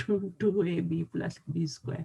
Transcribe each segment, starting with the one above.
2ab + b²।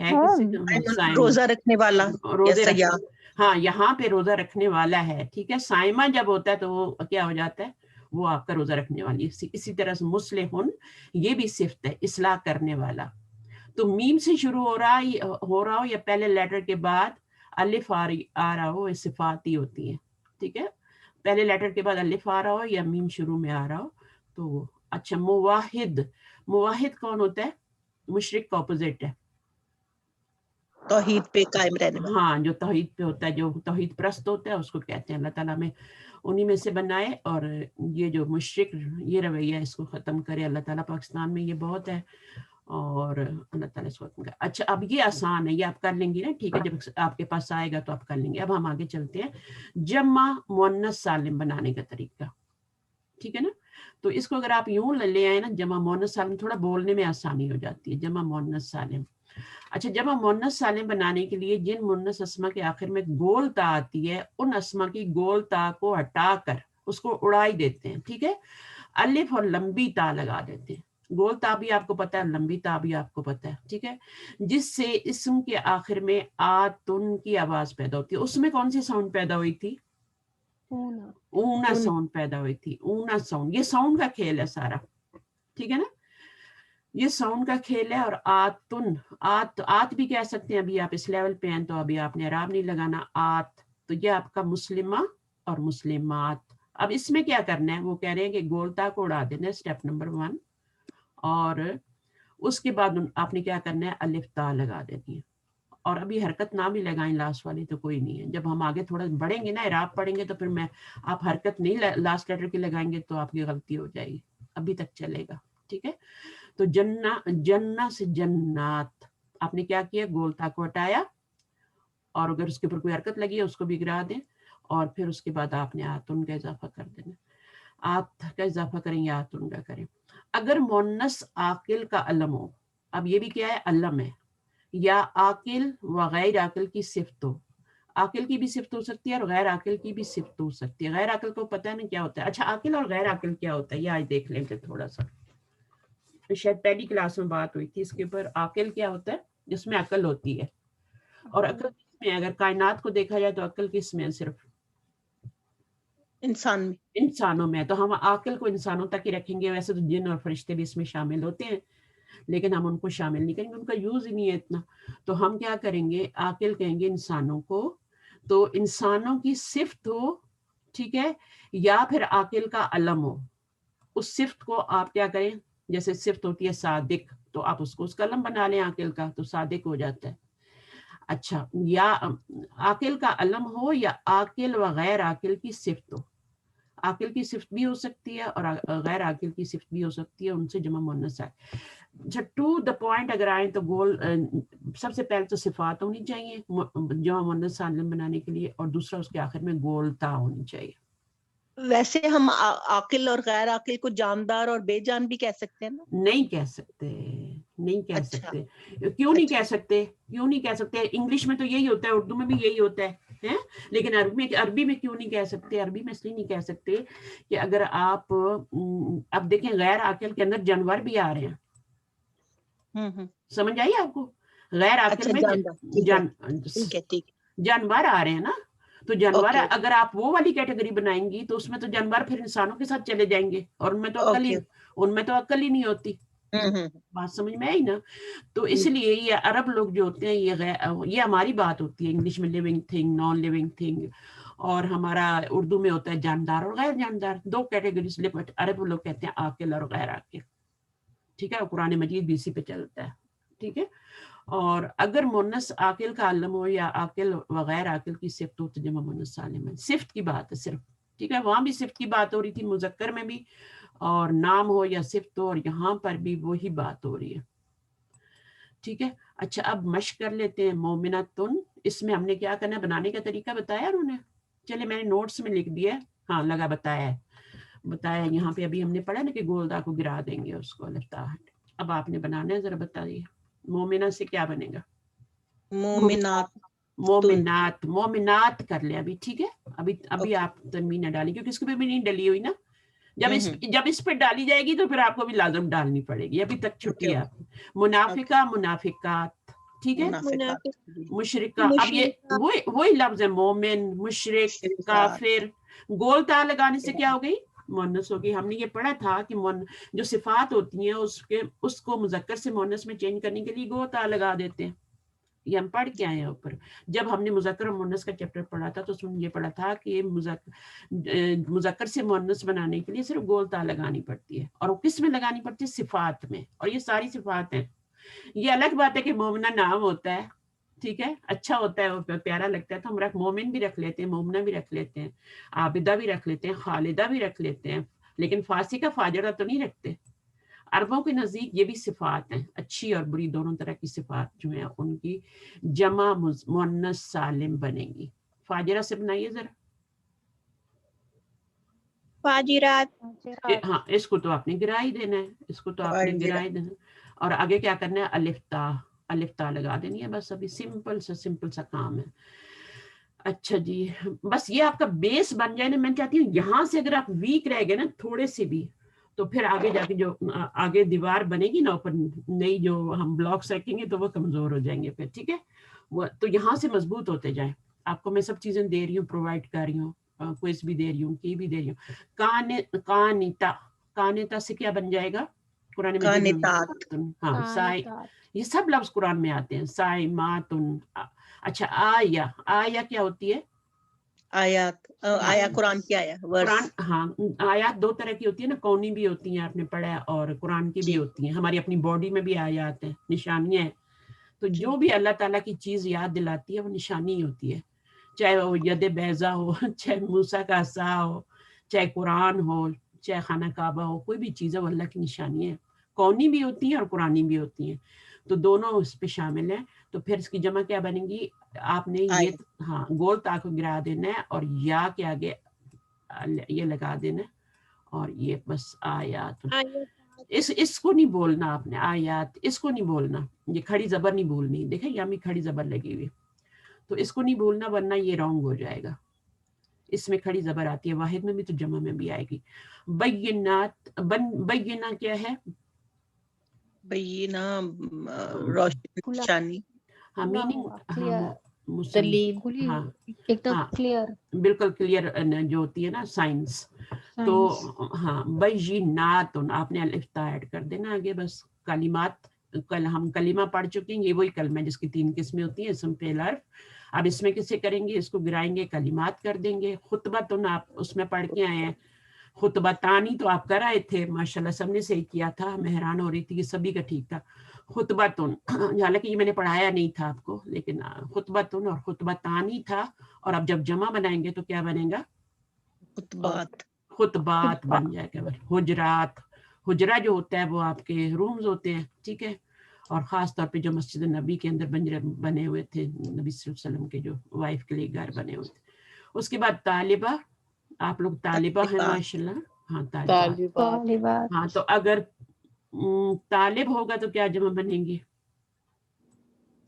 ہے کسی کا؟ صائم روزہ رکھنے والا روزے یا سیاح. ہاں یہاں پہ روزہ رکھنے والا ہے. ٹھیک ہے, صائمہ جب ہوتا ہے تو وہ کیا ہو جاتا ہے, وہ آپ کا روزہ رکھنے والی. اسی طرح سے مصلحن یہ بھی صفت ہے, اصلاح کرنے والا. تو میم سے شروع ہو رہا ہو یا پہلے لیٹر کے بعد الف آ رہا ہو, یہ صفاتی ہوتی ہیں. ٹھیک ہے, پہلے لیٹر کے بعد الف آ رہا ہو یا میم شروع میں آ رہا ہو تو. اچھا, موحد, موحد کون ہوتا ہے؟ مشرک کا اپوزٹ ہے. توحید پہ قائم رہنے والا. ہاں, جو توحید پہ ہوتا ہے, جو توحید پرست ہوتا ہے, اس کو کہتے ہیں. اللہ تعالیٰ میں انہی میں سے بنائے. اور یہ جو مشرک یہ رویہ اس کو ختم کرے اللہ تعالیٰ. پاکستان میں یہ بہت ہے اور اللہ تعالیٰ اس کو ختم کرے. اچھا, اب یہ آسان ہے, یہ آپ کر لیں گی نا. ٹھیک ہے, جب آپ کے پاس آئے گا تو آپ کر لیں گے. اب ہم آگے چلتے ہیں, جمع مؤنث سالم بنانے کا طریقہ. ٹھیک ہے نا, تو اس کو اگر آپ یوں لے آئے نا, جمع مؤنث سالم, تھوڑا بولنے میں آسانی ہو جاتی ہے. جمع مؤنث سالم. اچھا, جمع مؤنث سالم بنانے کے لیے جن مؤنث اسما کے آخر میں گول تا آتی ہے, ان اسما کی گول تا کو ہٹا کر اس کو اڑائی دیتے ہیں. ٹھیک ہے, الف اور لمبی تا لگا دیتے ہیں. گول تا بھی آپ کو پتا ہے, لمبی تا بھی آپ کو پتا ہے. ٹھیک ہے, جس سے اسم کے آخر میں آتن کی آواز پیدا ہوتی ہے. اس میں کون سی ساؤنڈ پیدا ہوئی تھی؟ اونہ ساؤنڈ پیدا ہوئی تھی. اونہ ساؤنڈ, یہ ساؤنڈ کا کھیل ہے سارا. ٹھیک ہے نا, یہ ساؤنڈ کا کھیل ہے. اور آتن, آت بھی کہہ سکتے ہیں. ابھی آپ اس لیول پہ ہیں تو ابھی آپ نے اعراب نہیں لگانا. آت, تو یہ آپ کا مسلمہ اور مسلمات. اب اس میں کیا کرنا ہے, وہ کہہ رہے ہیں کہ گولتا کو اڑا دینا ہے, اسٹیپ نمبر 1. اور اس کے بعد آپ نے کیا کرنا ہے, الف تا لگا دینی ہے. اور ابھی حرکت نہ بھی لگائیں لاسٹ والی تو کوئی نہیں ہے. جب ہم آگے تھوڑا بڑھیں گے نا, اعراب پڑھیں گے, تو پھر آپ حرکت نہیں لاسٹ لیٹر کی لگائیں گے تو آپ کی غلطی ہو جائے گی. ابھی تک چلے گا. ٹھیک ہے, تو جنہ سے جنات, آپ نے کیا کیا, گول تا کو ہٹایا, اور اگر اس کے اوپر کوئی حرکت لگی ہے اس کو بھی گرا دیں. اور پھر اس کے بعد آپ نے آتن کا اضافہ کر دینا. آت کا اضافہ کریں یا آتن کا کریں. اگر مؤنث عاقل کا علم ہو, اب یہ بھی کیا ہے, علم ہے, یا عاقل و غیر عاقل کی صفت ہو. عاقل کی بھی صفت ہو سکتی ہے اور غیر عاقل کی بھی صفت ہو سکتی ہے. غیر عاقل کو پتہ نہیں کیا ہوتا ہے. اچھا, عاقل اور غیر عاقل کیا ہوتا ہے یہ آج دیکھ لیں گے تھوڑا سا. شاید پہلی کلاس میں بات ہوئی تھی اس کے اوپر. عاقل کیا ہوتا ہے, جس میں عقل ہوتی ہے. اور عقل کس میں, اگر کائنات کو دیکھا جائے تو عقل کس میں, صرف انسان میں, انسانوں میں. تو ہم عاقل کو انسانوں تک ہی رکھیں گے. ویسے تو جن اور فرشتے بھی اس میں شامل ہوتے ہیں, لیکن ہم ان کو شامل نہیں کریں گے, ان کا یوز ہی نہیں ہے اتنا. تو ہم کیا کریں گے, عاقل کہیں گے انسانوں کو. تو انسانوں کی صفت ہو, ٹھیک ہے, یا پھر عاقل کا علم ہو. اس صفت کو آپ کیا کریں, جیسے صفت ہوتی ہے صادق, تو آپ اس کو اس کا علم بنا لیں عاقل کا, تو صادق ہو جاتا ہے. اچھا, یا عاقل کا علم ہو یا عاقل و غیر عاقل کی صفت ہو. عاقل کی صفت بھی ہو سکتی ہے اور غیر عاقل کی صفت بھی ہو سکتی ہے, ان سے جمع مؤنث ہے. ٹو دا پوائنٹ اگر آئیں تو گول, سب سے پہلے تو صفات ہونی چاہیے جمع مؤنث سالم بنانے کے لیے, اور دوسرا اس کے آخر میں گول تا ہونی چاہیے. ویسے ہم عاقل اور غیر عاقل کو جاندار اور بے جان بھی کہہ سکتے ہیں نا؟ نہیں کہہ سکتے, نہیں کہہ اچھا. سکتے. کیوں نہیں اچھا. کہہ سکتے, کیوں نہیں کہہ سکتے؟ انگلش میں تو یہی ہوتا ہے, اردو میں بھی یہی ہوتا ہے, لیکن عربی میں کیوں نہیں کہہ سکتے؟ عربی میں اس لیے نہیں کہہ سکتے کہ اگر آپ اب دیکھیں غیر عاقل کے اندر جانور بھی آ رہے ہیں. سمجھ آئیے آپ کو؟ غیر عاقل میں جانور آ رہے ہیں نا, تو جانور اگر آپ وہ والی کیٹیگری بنائیں گی تو اس میں تو جانور پھر انسانوں کے ساتھ چلے جائیں گے, اور ان میں تو عقل ہی نہیں ہوتی. بات سمجھ میں آئی نا؟ تو اس لیے یہ عرب لوگ جو ہوتے ہیں, یہ ہماری بات ہوتی ہے انگلش میں living thing, non living thing, اور ہمارا اردو میں ہوتا ہے جاندار اور غیر جاندار, دو کیٹیگریز. عرب لوگ کہتے ہیں عاقل اور غیر عاقل. ٹھیک ہے, قرآن مجید بھی اسی پہ چلتا ہے. ٹھیک ہے, اور اگر مؤنث عاقل کا علم ہو یا عاقل و غیر عاقل کی صفت ہو تو جمع مؤنث سالم ہے. صفت کی بات ہے صرف. ٹھیک ہے, وہاں بھی صفت کی بات ہو رہی تھی مذکر میں بھی, اور نام ہو یا صفت ہو, اور یہاں پر بھی وہی بات ہو رہی ہے. ٹھیک ہے, اچھا اب مشق کر لیتے ہیں. مومناتن, اس میں ہم نے کیا کرنا ہے, بنانے کا طریقہ بتایا انہوں نے. چلے میں نے نوٹس میں لکھ دیا, ہاں لگا بتایا یہاں پہ ابھی ہم نے پڑھا نا کہ گولدا کو گرا دیں گے اس کو, الف تا ہٹ. اب آپ نے بنانا ہے, ذرا بتائیے مومنہ سے کیا بنے گا؟ مومنات کر لیں ابھی. ٹھیک ہے, ابھی آپ تنوین نہ ڈالی کیونکہ اس پہ بھی نہیں ڈلی ہوئی نا. جب اس پہ ڈالی جائے گی تو پھر آپ کو بھی لازم ڈالنی پڑے گی. ابھی تک چھٹی ہے آپ. منافقہ منافقات, ٹھیک ہے. منافق مشرکہ, اب یہ وہی لفظ ہے مومن, مشرک, کافر. گول تا لگانے سے کیا ہو گئی؟ مؤنث ہوگی. ہم نے یہ پڑھا تھا کہ جو صفات ہوتی ہیں اس کو مذکر سے مؤنث میں چینج کرنے کے لیے گول تا لگا دیتے ہیں. یہ ہم پڑھ کے آئے ہیں اوپر. جب ہم نے مذکر اور مؤنث کا چیپٹر پڑھا تھا تو اس میں یہ پڑھا تھا کہ مذکر سے مؤنث بنانے کے لیے صرف گول تا لگانی پڑتی ہے. اور وہ کس میں لگانی پڑتی ہے؟ صفات میں. اور یہ ساری صفات ہیں. یہ الگ بات ہے کہ مومنہ نام ہوتا ہے, ٹھیک ہے, اچھا ہوتا ہے, وہ پیارا لگتا ہے, تو ہم مومن بھی رکھ لیتے ہیں, مومنہ بھی رکھ لیتے ہیں, عابدہ بھی رکھ لیتے ہیں, خالدہ بھی رکھ لیتے ہیں, لیکن فارسی کا فاجرہ تو نہیں رکھتے. عربوں کے نزدیک یہ بھی صفات ہیں, اچھی اور بری دونوں طرح کی صفات جو ہیں ان کی جمع مؤنث سالم بنے گی. فاجرہ سے بنائیے ذرا. فاجرات. ہاں, اس کو تو آپ نے گرا ہی دینا ہے, اس کو تو آپ نے گرا ہی دینا. اور آگے کیا کرنا ہے؟ الف تا لگا دینی ہے بس. ابھی سمپل سا کام ہے. اچھا جی, بس یہ آپ کا بیس بن جائے نا. میں چاہتی ہوں یہاں سے اگر آپ ویک رہ گئے نا تھوڑے سے بھی, تو پھر آگے جا کے جو آگے دیوار بنے گی نا اوپر نئی, جو ہم بلاکس رکھیں گے تو وہ کمزور ہو جائیں گے پھر. ٹھیک ہے, وہ تو یہاں سے مضبوط ہوتے جائیں. آپ کو میں سب چیزیں دے رہی ہوں, پرووائڈ کر رہی ہوں, کوئز بھی دے رہی ہوں, کی بھی دے رہی ہوں. کانتا سے کیا بن جائے گا؟ قرآن مجید میں ہاں سائے, یہ سب لفظ قرآن میں آتے ہیں. سائماتن. اچھا, آیا کیا ہوتی ہے؟ آیا قرآن کی آیا قرآن. ہاں, آیات دو طرح کی ہوتی ہے نا, کونی بھی ہوتی ہیں, آپ نے پڑھا ہے, اور قرآن کی بھی ہوتی ہیں. ہماری اپنی باڈی میں بھی آیات ہیں, نشانیاں ہیں. تو جو بھی اللہ تعالیٰ کی چیز یاد دلاتی ہے وہ نشانی ہی ہوتی ہے. چاہے وہ ید بیضا ہو, چاہے موسیٰ کا عصا ہو, چاہے قرآن ہو, چاہے خانہ کعبہ ہو, کوئی بھی چیز ہے وہ اللہ کی نشانی ہے. کونی بھی ہوتی ہیں اور قرآنی بھی ہوتی ہیں, تو دونوں اس پہ شامل ہیں. تو پھر اس کی جمع کیا بنے گی؟ آپ نے یہ ہاں گول تا کو گرا دینا ہے, اور یا کے آگے یہ لگا دینا, اور یہ بس آیات. اس کو نہیں بولنا آپ نے, آیات اس کو نہیں بولنا. یہ کھڑی زبر نہیں بولنی. دیکھیں یہاں بھی کھڑی زبر لگی ہوئی, تو اس کو نہیں بولنا ورنہ یہ رانگ ہو جائے گا. اس میں کھڑی زبر آتی ہے, واحد میں بھی تو جمع میں بھی آئے گی. بینات. بینہ کیا ہے؟ بینہ روشنی. ہاں, میننگ دلیل, ہاں ایک دم ہاں کلیئر, بالکل کلیئر جو ہوتی ہے نا سائنس. تو ہاں بینات, آپ نے الف تا ایڈ کر دینا آگے بس. کلمات, کل ہم کلمہ پڑھ چکے ہیں, یہ وہی کلمہ ہے جس کی 3 قسمیں ہوتی ہیں, اسم فعل حرف. اب اس میں کسے کریں گے؟ اس کو گرائیں گے, کلمات کر دیں گے. خطبہ تو آپ اس میں پڑھ کے آئے ہیں, خطبہ تانی تو آپ کر آئے تھے ماشاءاللہ, سب نے صحیح کیا تھا. میں حیران ہو رہی تھی کہ سبھی کا ٹھیک تھا. خطبہ تن, حالانکہ یہ میں نے پڑھایا نہیں تھا آپ کو, لیکن خطبہ تن اور خطبہ تانی تھا. اور اب جب جمع بنائیں گے تو کیا بنے گا؟ خطبات بن جائے گا. حجرات, حجرہ جو ہوتا ہے وہ آپ کے رومز ہوتے ہیں, ٹھیک ہے. اور خاص طور پہ جو مسجد نبی کے اندر بنے ہوئے تھے, نبی صلی اللہ علیہ وسلم کے جو وائف کے لیے گھر بنے ہوئے تھے. اس کے بعد طالبہ, آپ لوگ طالبہ ہیں ماشاءاللہ. ہاں طالبات. ہاں تو اگر طالب ہوگا تو کیا جمع بنے گی؟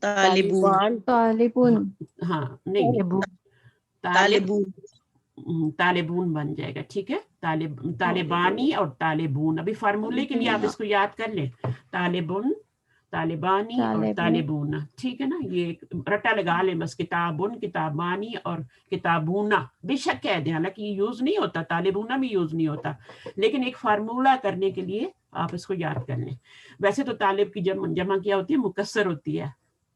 طالبون. ہاں نہیں, طالبون بن جائے گا. ٹھیک ہے, طالبانی اور طالبون. ابھی فارمولے کے لیے آپ اس کو یاد کر لیں, طالبون, طالبانی اور طالبون. ٹھیک ہے نا, یہ رٹا لگا لیں بس. کتابن, کتابانی اور کتابونا بے شک کہہ دیں, حالانکہ یہ یوز نہیں ہوتا, طالبونا بھی یوز نہیں ہوتا, لیکن ایک فارمولہ کرنے کے لیے آپ اس کو یاد کر لیں. ویسے تو طالب کی جمع کیا ہوتی ہے؟ مکسر ہوتی ہے,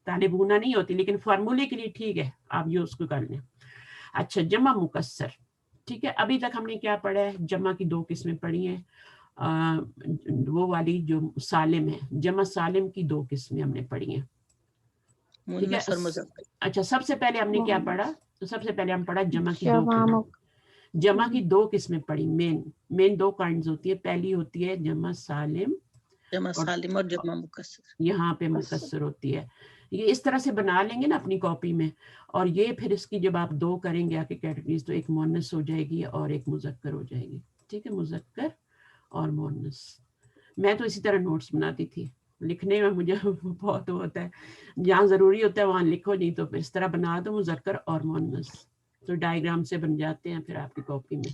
طالبونا نہیں ہوتی, لیکن فارمولے کے لیے ٹھیک ہے آپ یوز کو کر لیں. اچھا, جمع مکسر. ٹھیک ہے, ابھی تک ہم نے کیا پڑھا ہے؟ جمع کی 2 قسمیں پڑھی ہیں, وہ والی جو سالم ہے, جمع سالم کی 2 قسمیں ہم نے پڑھی ہیں. ٹھیک ہے. اچھا, سب سے پہلے ہم نے کیا پڑھا؟ تو سب سے پہلے ہم پڑھا جمع کی 2 قسمیں. جمع کی 2 قسمیں پڑھی. مین 2 کائنڈز ہوتی ہے. پہلی ہوتی ہے جمع سالم, اور جمع مکسر. یہاں پہ مکسر ہوتی ہے. یہ اس طرح سے بنا لیں گے نا اپنی کاپی میں, اور یہ پھر اس کی جب آپ 2 کریں گے آ کے کیٹیگریز, تو ایک مؤنث ہو جائے گی اور ایک مذکر ہو جائے گی. ٹھیک ہے, مذکر اور مؤنث. میں تو اسی طرح نوٹس بناتی تھی, لکھنے میں مجھے بہت ہوتا ہے, جہاں ضروری ہوتا ہے وہاں لکھو, نہیں تو اس طرح بنا دو مذکر اور مؤنث, تو ڈائیگرام سے بن جاتے ہیں پھر آپ کی کاپی میں.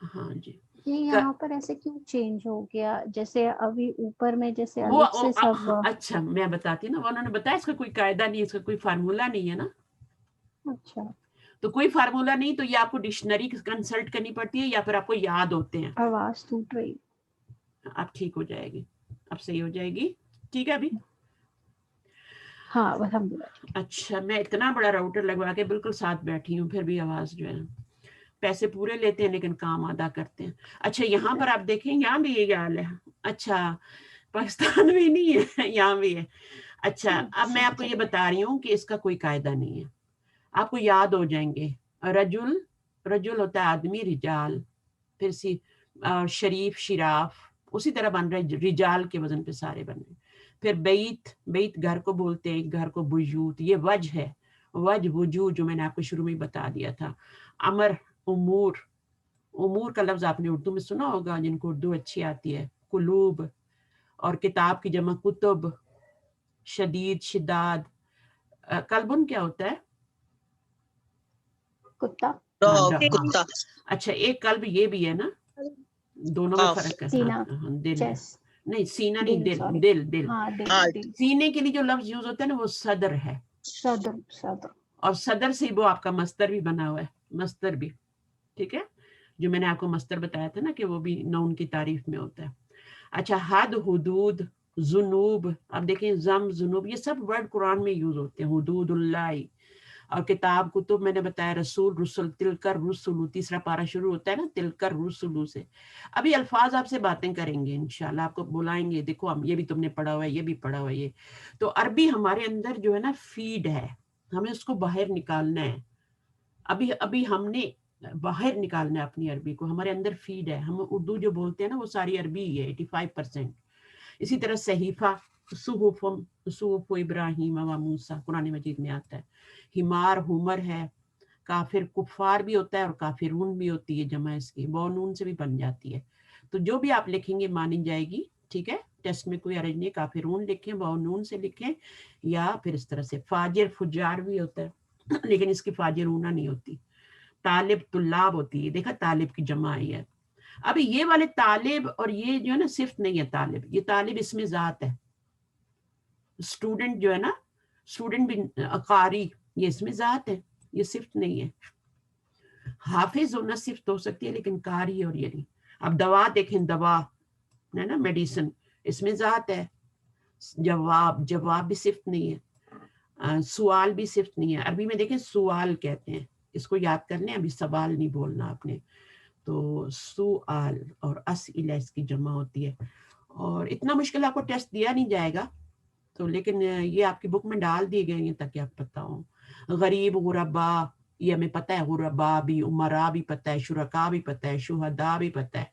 ہاں جی یہ یہاں پر ایسے کیوں چینج ہو گیا؟ جیسے ابھی اوپر میں جیسے وہ الف سے سب. اچھا میں بتاتی ہوں نا، انہوں نے بتایا اس کا کوئی قاعدہ نہیں ہے، اس کا کوئی فارمولا نہیں ہے نا. اچھا تو کوئی فارمولا نہیں، تو یہ آپ کو ڈکشنری کنسلٹ کرنی پڑتی ہے یا پھر آپ کو یاد ہوتے ہیں. آواز ٹوٹ رہی. اب ٹھیک ہو جائے گی، اب صحیح ہو جائے گی. ٹھیک ہے ابھی. ہاں الحمدللہ. اچھا میں اتنا بڑا راؤٹر لگوا کے بالکل ساتھ بیٹھی ہوں، پھر بھی آواز جو ہے، پیسے پورے لیتے ہیں لیکن کام آدھا کرتے ہیں. اچھا یہاں پر آپ دیکھیں یہاں بھی یہ حال ہے. اچھا پاکستان بھی نہیں ہے، یہاں بھی ہے. اچھا اب میں آپ کو یہ بتا رہی ہوں کہ اس کا کوئی قاعدہ نہیں ہے، آپ کو یاد ہو جائیں گے. رجل، رجل ہوتا ہے آدمی، رجال، پھر شریف شراف، اسی طرح بن رہے رجال کے وزن پہ سارے بن رہے. پھر بیت، بیت گھر کو بولتے ہیں، گھر کو بیوت، یہ وجہ ہے، وجہ وجود جو میں نے آپ کو شروع میں بتا دیا تھا. امر، امور، امور کا لفظ آپ نے اردو میں سنا ہوگا جن کو اردو اچھی آتی ہے. قلوب، اور کتاب کی جمع کتب. شدید، شداد. قلبن کیا ہوتا ہے؟ کتا. کتا. اچھا ایک قلب یہ بھی ہے نا، دونوں میں فرق ہے. سینہ، دل، چیس. نہیں سینہ نہیں، دل، سوری. دل، دل. ہاں دل. سینے کے لیے جو لفظ یوز ہوتا ہے نا وہ صدر ہے، صدر. صدر. اور صدر سے وہ آپ کا مصدر بھی بنا ہوا ہے، مصدر بھی. ٹھیک ہے، جو میں نے آپ کو مصدر بتایا تھا نا کہ وہ بھی نون کی تعریف میں ہوتا ہے. اچھا حد، حدود، ذنوب. اب دیکھیں زم، ذنوب، یہ سب ورڈ قرآن میں یوز ہوتے ہیں. حدود اللہ. اور کتاب کتب میں نے بتایا، رسول، رسل، تلکر رسولو، تیسرا پارہ شروع ہوتا ہے نا تلکر رسولو سے. ابھی الفاظ آپ سے باتیں کریں گے انشاءاللہ، آپ کو بلائیں گے، دیکھو ہم یہ بھی تم نے پڑھا ہوا ہے، یہ بھی پڑھا ہوا ہے. یہ تو عربی ہمارے اندر جو ہے نا فیڈ ہے، ہمیں اس کو باہر نکالنا ہے. ابھی ہم نے باہر نکالنا ہے اپنی عربی کو، ہمارے اندر فیڈ ہے. ہم اردو جو بولتے ہیں نا وہ ساری عربی ہی ہے 85%. اسی طرح صحیفہ، صحف، صحف ابراہیم و موسیٰ قرآن مجید میں آتا ہے. ہمار، ہومر ہے. کافر، کفار بھی ہوتا ہے اور کافرون بھی ہوتی ہے جمع اس کی، بونون سے بھی بن جاتی ہے. تو جو بھی آپ لکھیں گے مانی جائے گی. ٹھیک ہے، ٹیسٹ میں کوئی عرض نہیں، کافرون لکھیں، بونون سے لکھیں، یا پھر اس طرح سے. فاجر، فجار بھی ہوتا ہے لیکن اس کی فاجرونا نہیں ہوتی. طالب، طلاب ہوتی ہے، دیکھا طالب کی جمع آئی ہے. ابھی یہ والے طالب اور یہ جو ہے نا صفت نہیں ہے طالب، یہ طالب اس میں ذات ہے. اسٹوڈنٹ جو ہے نا، اسٹوڈنٹ بھی، قاری، یہ اس میں ذات ہے، یہ صفت نہیں ہے. حافظ ہونا صفت ہو سکتی ہے لیکن قاری اور یہ نہیں. اب دوا دیکھیں، دوا ہے نا میڈیسن، اس میں ذات ہے. جواب، جواب بھی صفت نہیں ہے. سوال بھی صفت نہیں ہے. عربی میں دیکھیں سوال کہتے ہیں، اس کو یاد کر لیں، ابھی سوال نہیں بولنا آپ نے. تو سوال اور اسئلہ اس کی جمع ہوتی ہے. اور اتنا مشکل آپ کو ٹیسٹ دیا نہیں جائے گا تو، لیکن یہ آپ کی بک میں ڈال دیے گئے ہیں تاکہ آپ پتہ ہوں. غریب، غربا، یہ ہمیں پتہ ہے، غربا بھی، عمرا بھی پتہ ہے، شرکا بھی پتہ ہے، شہداء بھی پتہ ہے،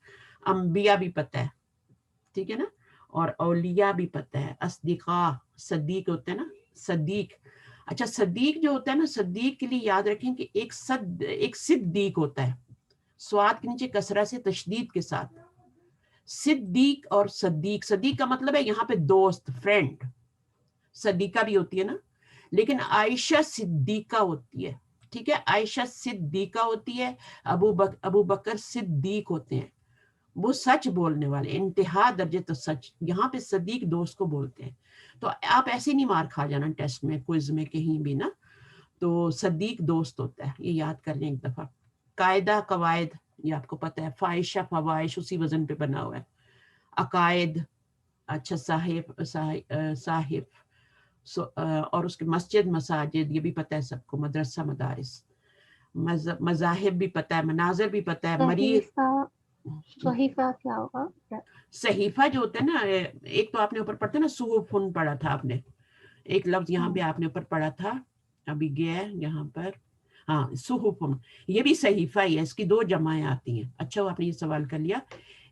انبیاء بھی پتہ ہے. ٹھیک ہے نا، اور اولیاء بھی پتہ ہے. اصدقاء، صدیق ہوتے ہیں نا، صدیق. اچھا صدیق جو ہوتا ہے نا، صدیق کے لیے یاد رکھیں کہ ایک صدیق ہوتا ہے، سواد کے نیچے کسرہ سے تشدید کے ساتھ. صدیق اور صدیق، صدیق کا مطلب ہے یہاں پہ دوست، فرینڈ. صدیقہ بھی ہوتی ہے نا، لیکن عائشہ صدیقہ ہوتی ہے. ٹھیک ہے، عائشہ صدیقہ ہوتی ہے، ابو بکر صدیق ہوتے ہیں، وہ سچ بولنے والے، انتہا درجے تو سچ. یہاں پہ صدیق دوست کو بولتے ہیں. تو آپ ایسے نہیں مار کھا جانا ٹیسٹ میں، کوئز میں، کہیں بھی نا. تو صدیق دوست ہوتا ہے، یہ یاد کر لیں ایک دفعہ. قاعدہ، قواعد، یہ آپ کو پتہ ہے. فائشہ، فوائش اسی وزن پہ بنا ہوا ہے. عقائد، اچھا صاحب اور اس کے مسجد، مساجد، یہ بھی پتہ ہے سب کو. مدرسہ، مدارس. مذاہب بھی پتہ ہے، مناظر بھی پتہ ہے. مریض. صحیفہ کیا ہوگا؟ صحیفہ جو ہوتا ہے نا، ایک تو آپ نے اوپر پڑھتے نا صحف پڑھا تھا آپ نے، ایک لفظ یہاں پہ آپ نے اوپر پڑھا تھا، ابھی گیا ہے یہاں پر. ہاں صحف، یہ بھی صحیفہ ہی ہے، اس کی دو جمعیں آتی ہیں. اچھا وہ آپ نے یہ سوال کر لیا.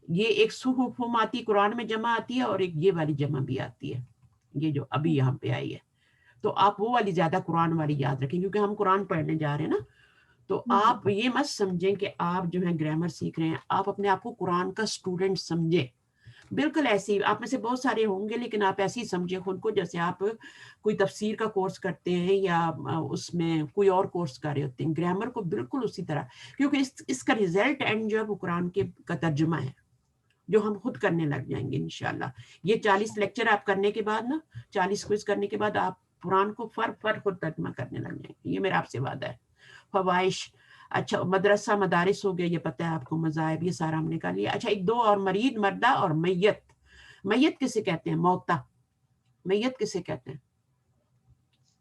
یہ ایک صحف آتی ہے قرآن میں جمع آتی ہے، اور ایک یہ والی جمع بھی آتی ہے، یہ جو ابھی یہاں پہ آئی ہے. تو آپ وہ والی زیادہ قرآن والی یاد رکھیں کیونکہ ہم قرآن پڑھنے جا رہے ہیں نا. تو آپ یہ مت سمجھیں کہ آپ جو ہے گرامر سیکھ رہے ہیں، آپ اپنے آپ کو قرآن کا اسٹوڈنٹ سمجھیں. بالکل ایسے ہی آپ میں سے بہت سارے ہوں گے، لیکن آپ ایسے ہی سمجھیں خود کو جیسے آپ کوئی تفسیر کا کورس کرتے ہیں یا اس میں کوئی اور کورس کر رہے ہوتے ہیں. گرامر کو بالکل اسی طرح، کیونکہ اس کا ریزلٹ اینڈ جو ہے وہ قرآن کا ترجمہ ہے جو ہم خود کرنے لگ جائیں گے انشاءاللہ. یہ 40 لیکچر آپ کرنے کے بعد نا، 40 کوئز کرنے کے بعد آپ قرآن کو فر خود ترجمہ کرنے لگ جائیں گے. یہ میرا آپ سے وعدہ ہے. فوائش، اچھا مدرسہ مدارس ہو گیا، یہ پتہ ہے آپ کو، مذاہب، یہ سارا ہم نے کر لیا. اچھا ایک دو اور، مرید، مردہ اور میت. میت کسے کہتے ہیں؟ موتا. میت کسے کہتے ہیں؟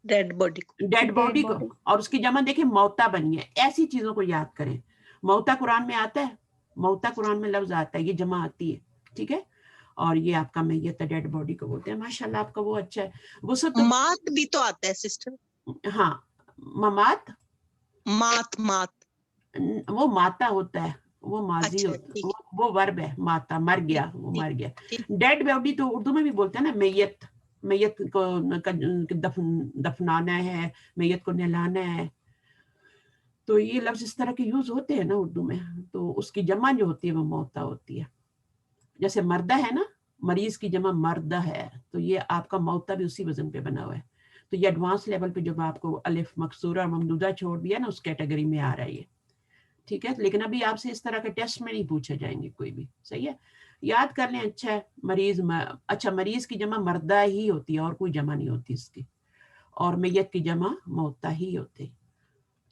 ڈیڈ باڈی کو. ڈیڈ باڈی کو. اور اس کی جمع دیکھیں موتا بنی ہے. ایسی چیزوں کو یاد کریں. موتا قرآن میں آتا ہے، موتا قرآن میں لفظ آتا ہے، یہ جمع آتی ہے. ٹھیک ہے. اور یہ آپ کا میت ہے، ڈیڈ باڈی کو بولتے ہیں. ماشاءاللہ آپ کا وہ اچھا ہے. وہ سب تو مات بھی تو آتا ہے سسٹر. ہاں ممات، مات وہ ماتا ہوتا ہے، وہ ماضی اچھا ہوتا ہے، ٹھیک وہ ورب ہے. ماتا مر گیا، وہ مر گیا. ڈیڈ باڈی تو اردو میں بھی بولتے ہیں نا، میت. میت کو دفنانا ہے، میت کو نہلانا ہے. تو یہ لفظ اس طرح کے یوز ہوتے ہیں نا اردو میں. تو اس کی جمع جو ہوتی ہے وہ موتا ہوتی ہے. جیسے مردہ ہے نا، مریض کی جمع مردہ ہے، تو یہ آپ کا موتا بھی اسی وزن پہ بنا ہوا ہے. تو یہ ایڈوانس لیول پہ جب آپ کو الف مکسورہ اور ممدودہ چھوڑ دیا نا، اس کیٹیگری میں آ رہا ہے یہ. ٹھیک ہے. لیکن ابھی آپ سے اس طرح کے ٹیسٹ میں نہیں پوچھے جائیں گے کوئی بھی. صحیح ہے. یاد کر لیں. اچھا ہے. مریض، اچھا مریض کی جمع مردہ ہی ہوتی ہے اور کوئی جمع نہیں ہوتی اس کی. اور میت کی جمع موتا ہی ہوتے.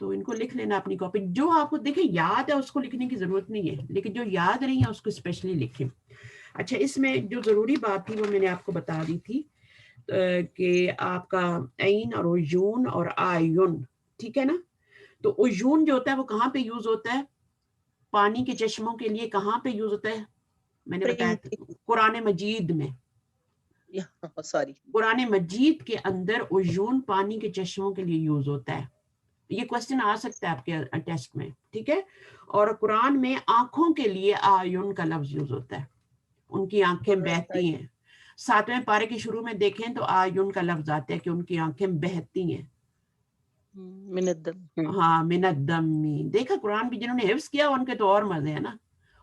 تو ان کو لکھ لینا اپنی کاپی. جو آپ کو دیکھیں یاد ہے اس کو لکھنے کی ضرورت نہیں ہے، لیکن جو یاد نہیں ہے اس کو اسپیشلی لکھیں. اچھا اس میں جو ضروری بات تھی وہ میں نے آپ کو بتا دی تھی کہ آپ کا عین اور عیون اور آیون. ٹھیک ہے نا. تو عیون جو ہوتا ہے وہ کہاں پہ یوز ہوتا ہے؟ پانی کے چشموں کے لیے کہاں پہ یوز ہوتا ہے؟ میں نے بتایا قرآن مجید میں. سوری، قرآن مجید کے اندر عیون پانی کے چشموں کے لیے یوز ہوتا ہے. یہ کوشچن آ سکتا ہے آپ کے ٹیسٹ میں. ٹھیک ہے. اور قرآن میں آنکھوں کے لیے آیون کا لفظ یوز ہوتا ہے. ان کی آنکھیں بہتی ہیں. 7ویں پارے کے شروع میں دیکھیں تو آیون کا لفظ آتا ہے کہ ان کی آنکھیں بہتی ہیں. من الدم. ہاں من الدم. دیکھا قرآن بھی جنہوں نے حفظ کیا ان کے تو اور مزے ہیں نا،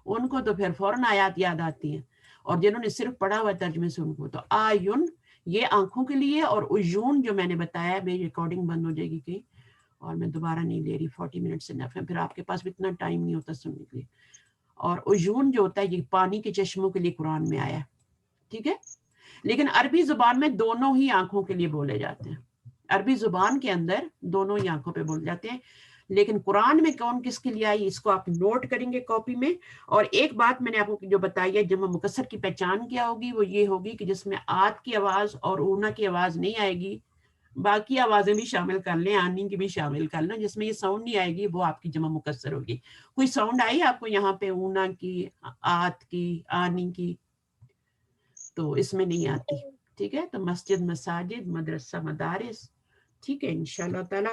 ان کو تو پھر فوراً آیات یاد آتی ہیں. اور جنہوں نے صرف پڑھا ہوا ترجمے سے ان کو تو آیون یہ آنکھوں کے لیے. اور عیون جو میں نے بتایا، میری ریکارڈنگ بند ہو جائے گی کہ، اور میں دوبارہ نہیں لے رہی، 40 منٹ سے نف ہے، پھر آپ کے پاس بھی اتنا ٹائم نہیں ہوتا سننے کے لیے. اور عیون جو ہوتا ہے یہ پانی کے چشموں کے لیے قرآن میں آیا. ٹھیک ہے. لیکن عربی زبان میں دونوں ہی آنکھوں کے لیے بولے جاتے ہیں. عربی زبان کے اندر دونوں ہی آنکھوں پہ بول جاتے ہیں. لیکن قرآن میں کون کس کے لیے آئی اس کو آپ نوٹ کریں گے کاپی میں. اور ایک بات میں نے آپ کو جو بتائی ہے، جمع مکسر کی پہچان کیا ہوگی، وہ یہ ہوگی کہ جس میں آت کی آواز اور اونا کی آواز نہیں آئے گی. باقی آوازیں بھی شامل کر لیں، آنی کی بھی شامل کر لیں، جس میں یہ ساؤنڈ نہیں آئے گی وہ آپ کی جمع مکسر ہوگی. کوئی ساؤنڈ آئی آپ کو یہاں پہ اونا کی، آت کی، آنی کی؟ تو اس میں نہیں آتی. ٹھیک ہے. تو مسجد، مساجد، مدرسہ، مدارس. ٹھیک ہے انشاءاللہ تعالی.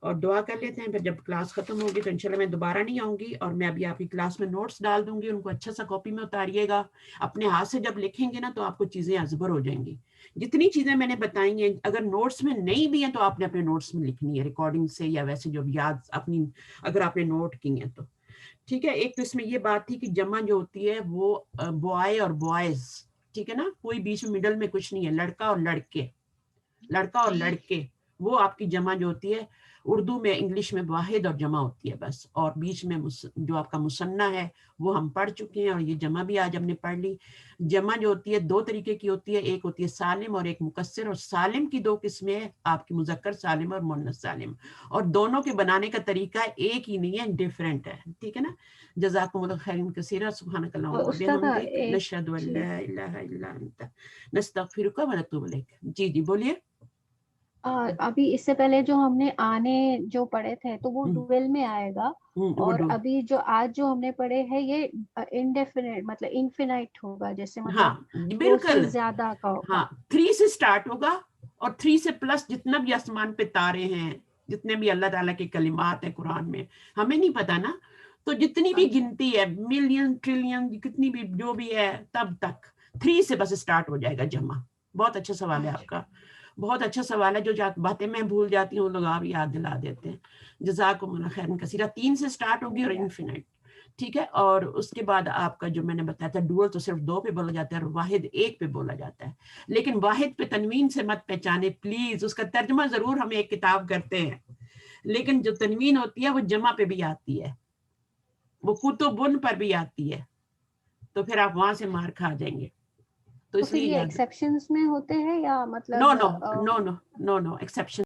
اور دعا کر لیتے ہیں. پھر جب کلاس ختم ہوگی تو انشاءاللہ میں دوبارہ نہیں آؤں گی، اور میں ابھی آپ کی کلاس میں نوٹس ڈال دوں گی، ان کو اچھا سا کاپی میں اتاریے گا. اپنے ہاتھ سے جب لکھیں گے نا تو آپ کو چیزیں ازبر ہو جائیں گی. جتنی چیزیں میں نے بتائی ہیں اگر نوٹس میں نہیں بھی ہیں تو آپ نے اپنے نوٹس میں لکھنی ہے، ریکارڈنگ سے یا ویسے جو یاد اپنی اگر آپ نے نوٹ کی ہیں تو. ٹھیک ہے. ایک تو اس میں یہ بات تھی کہ جمع جو ہوتی ہے وہ بوائے اور بوائز. ٹھیک ہے نا. کوئی بیچ میں مڈل میں کچھ نہیں ہے. لڑکا اور لڑکے، لڑکا اور لڑکے، وہ آپ کی جمع جو ہوتی ہے. اردو میں، انگلش میں واحد اور جمع ہوتی ہے بس. اور بیچ میں جو آپ کا مثنیٰ ہے وہ ہم پڑھ چکے ہیں، اور یہ جمع بھی آج ہم نے پڑھ لی. جمع جو ہوتی ہے دو طریقے کی ہوتی ہے، ایک ہوتی ہے سالم اور ایک مکسر. اور سالم کی دو قسمیں ہیں، آپ کی مذکر سالم اور مؤنث سالم. اور دونوں کے بنانے کا طریقہ ایک ہی نہیں ہے، ڈیفرنٹ ہے. ٹھیک ہے نا. جزاکم اللہ خیرا کثیرا. سبحانک اللہم اور استاد وبحمدک، نشہد ان لا الہ الا انت نستغفرک ونتوب الیک. جی جی بولیے. ابھی اس سے پہلے جو ہم نے آنے جو پڑھے تھے تو وہ ڈویل میں آئے گا، اور ابھی جو آج جو ہم نے پڑھے ہیں یہ انڈیفینٹ مطلب انفینائٹ ہوگا، جیسے ہاں مطلب دو سے بالکل. زیادہ کا ہوگا. ہاں 3 سے سٹارٹ ہوگا، اور 3 سے پلس جتنا بھی آسمان پہ تارے ہیں، جتنے بھی اللہ تعالیٰ کے کلمات ہیں قرآن میں، ہمیں نہیں پتا نا. تو جتنی بھی گنتی ہے، ملین ٹریلین کتنی بھی جو بھی ہے، تب تک 3 سے بس سٹارٹ ہو جائے گا جمع. بہت اچھا سوال ہے آپ کا، بہت اچھا سوال ہے. جو باتیں میں بھول جاتی ہوں وہ لوگ آپ یاد دلا دیتے ہیں. جزاکم اللہ خیرا کثیرا. 3 سے سٹارٹ ہوگی اور انفینائٹ. ٹھیک ہے. اور اس کے بعد آپ کا جو میں نے بتایا تھا ڈوئل تو صرف 2 پہ بولا جاتا ہے اور واحد 1 پہ بولا جاتا ہے. لیکن واحد پہ تنوین سے مت پہچانے پلیز, اس کا ترجمہ ضرور ہم ایک کتاب کرتے ہیں, لیکن جو تنوین ہوتی ہے وہ جمع پہ بھی آتی ہے, وہ کتبن پر بھی آتی ہے, تو پھر آپ وہاں سے مار کھا جائیں گے. تو اس پھر لیے یہ ایکسیپشنز میں ہوتے ہیں یا مطلب نو ایکسیپشن